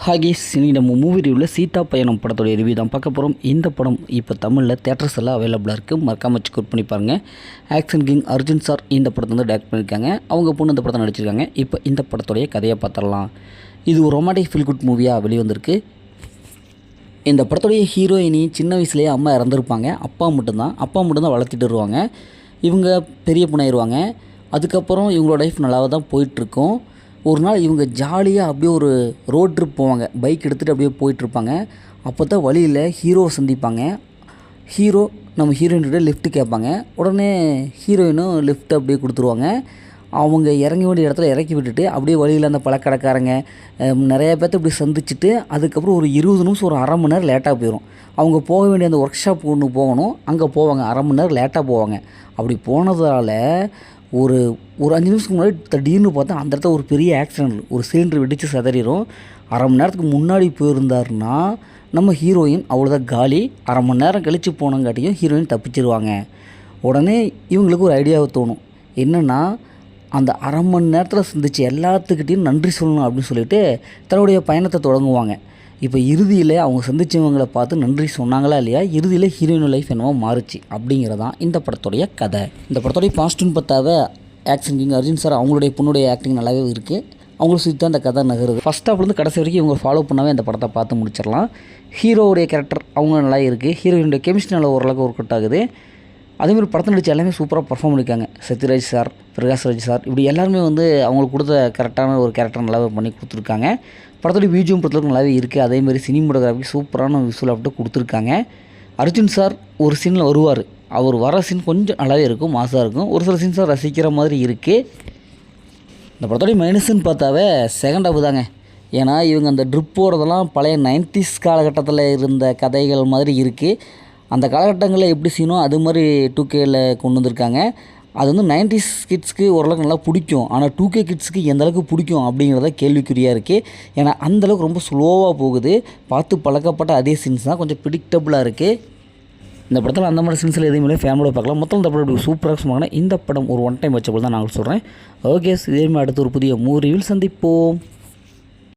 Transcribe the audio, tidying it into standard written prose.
Hi guys, இன்னைக்கு நம்ம movie ரிவ்யூவில் சீதா பயணம் படத்தோடைய ரிவ்யூ தான் பார்க்க போகிறோம். இந்த படம் இப்போ தமிழில் தேட்டர்ஸ் எல்லாம் அவைலபிளாக இருக்குது. மறக்காம செக் பண்ணி பாருங்கள். ஆக்ஷன் கிங் அர்ஜுன் சார் இந்த படத்தை வந்து டைரக்ட் பண்ணியிருக்காங்க. அவங்க பொண்ணு இந்த படத்தை நடிச்சிருக்காங்க. இப்போ இந்த படத்தோடைய கதையை பார்த்துடலாம். இது ஒரு ரொமான்டிக் ஃபீல் குட் மூவியாக வெளிவந்திருக்கு. இந்த படத்தோடைய ஹீரோயினி சின்ன வயசுலேயே அம்மா இறந்துருப்பாங்க. அப்பா மட்டும்தான் வளர்த்திட்டு வருவாங்க. இவங்க பெரிய பொண்ணாயிருவாங்க. அதுக்கப்புறம் இவங்களோட லைஃப் நல்லாவே தான் போயிட்டுருக்கும். ஒரு நாள் இவங்க ஜாலியாக அப்படியே ஒரு ரோட் ட்ரிப் போவாங்க. பைக் எடுத்துகிட்டு அப்படியே போயிட்டுருப்பாங்க. அப்போ தான் வழியில் ஹீரோவை சந்திப்பாங்க. ஹீரோ நம்ம ஹீரோயின்கிட்ட லிஃப்ட்டு கேட்பாங்க. உடனே ஹீரோயினும் லிஃப்ட் அப்படியே கொடுத்துருவாங்க. அவங்க இறங்க வேண்டிய இடத்துல இறக்கி விட்டுட்டு அப்படியே வழியில் அந்த பழக்கடைக்காரங்க நிறையா பேர்த்த இப்படி சந்திச்சுட்டு அதுக்கப்புறம் ஒரு 20 நிமிஷம் ஒரு அரை மணி நேரம் லேட்டாக போயிடும். அவங்க போக வேண்டிய அந்த ஒர்க் ஷாப் ஒன்று போகணும். அங்கே போவாங்க. அரை மணி நேரம் லேட்டாக போவாங்க. அப்படி போனதால் ஒரு 5 நிமிஷத்துக்கு முன்னாடி திடீர்னு பார்த்தா அந்த இடத்துல ஒரு பெரிய ஆக்சிடென்ட், ஒரு சிலிண்டர் வெடித்து சிதறிடும். அரை மணி நேரத்துக்கு முன்னாடி போயிருந்தாருன்னா நம்ம ஹீரோயின் அவ்வளோதான் காலி. அரை மணி நேரம் கழித்து போனங்காட்டியும் ஹீரோயின் தப்பிச்சிருவாங்க. உடனே இவங்களுக்கு ஒரு ஐடியாவை தோணும். என்னென்னா, அந்த அரை மணி நேரத்தில் சந்திச்சு எல்லாத்துக்கிட்டையும் நன்றி சொல்லணும் அப்படின்னு சொல்லிட்டு தன்னுடைய பயணத்தை தொடங்குவாங்க. இப்போ இறுதியில் அவங்க சந்தித்தவங்களை பார்த்து நன்றி சொன்னாங்களா இல்லையா, இறுதியில் ஹீரோயின் லைஃப் என்னவோ மாறுச்சு அப்படிங்கிறதான் இந்த படத்துடைய கதை. இந்த படத்துடைய பாசிட்டிவ்னு பார்த்தாவே ஆக்ஷன் கிங் அர்ஜுன் சார் அவங்களுடைய பொண்ணுடைய ஆக்டிங் நல்லாவே இருக்குது. அவங்கள சுற்றி தான் இந்த கதை நகருது. ஃபஸ்ட் ஹாஃப்லேருந்து கடைசி வரைக்கும் இவங்க ஃபாலோ பண்ணாவே இந்த படத்தை பார்த்து முடிச்சிடலாம். ஹீரோவுடைய கேரக்டர் அவங்க நல்லா இருக்குது. ஹீரோயினுடைய கெமிஸ்ட்ரி நல்லா ஓரளவுக்கு ஒர்க் அவுட் ஆகுது. அதேமாதிரி படத்தை நடித்த எல்லாமே சூப்பராக பர்ஃபார்ம் பண்ணியிருக்காங்க. சத்யராஜ் சார், பிரகாஷ்ராஜ் சார், இப்படி எல்லாருமே வந்து அவங்களுக்கு கொடுத்த கரெக்டான ஒரு கேரக்டர் நல்லாவே பண்ணி கொடுத்துருக்காங்க. படத்தோடைய பிஜிஎம் பொறுத்தவரைக்கும் நல்லாவே இருக்குது. அதேமாதிரி சினிமோட்டோகிராஃபி சூப்பரான விசுவல் அப்படின்ட்டு கொடுத்துருக்காங்க. அர்ஜுன் சார் ஒரு சீனில் வருவார். அவர் வர சீன் கொஞ்சம் நல்லாவே இருக்கும், மாசாக இருக்கும். ஒரு சில சீன்ஸாக ரசிக்கிற மாதிரி இருக்குது. இந்த படத்தோடைய மைனஸ்ன்னு பார்த்தாவே செகண்ட் ஹாஃப் தாங்க. ஏன்னா இவங்க அந்த ட்ரிப் போகிறதெல்லாம் பழைய 90s காலகட்டத்தில் இருந்த கதைகள் மாதிரி இருக்குது. அந்த காலகட்டங்களில் எப்படி சீனோ அது மாதிரி 2Kல கொண்டு வந்திருக்காங்க. அது வந்து 90s கிட்ஸ்க்கு ஓரளவுக்கு நல்லா பிடிக்கும். ஆனால் 2K கிட்ஸ்க்கு எந்த அளவுக்கு பிடிக்கும் அப்படிங்கிறத கேள்விக்குறியாக இருக்குது. ஏன்னா அந்தளவுக்கு ரொம்ப ஸ்லோவாக போகுது. பார்த்து பழக்கப்பட்ட அதே சீன்ஸ் தான் கொஞ்சம் ப்ரிடிக்டபுளாக இருக்குது. இந்த படத்தில் அந்த மாதிரி சீன்ஸில் எதுவுமே ஃபேமிலியாக பார்க்கலாம். மொத்தம் இந்த படம் சூப்பராக சொன்னாங்கன்னா இந்த படம் ஒரு ஒன் டைம் வச்ச போல் தான் நான் சொல்கிறேன். ஓகே, இதேமாதிரி அடுத்து ஒரு புதிய மூவி ரிவ்யூவில் சந்திப்போம்.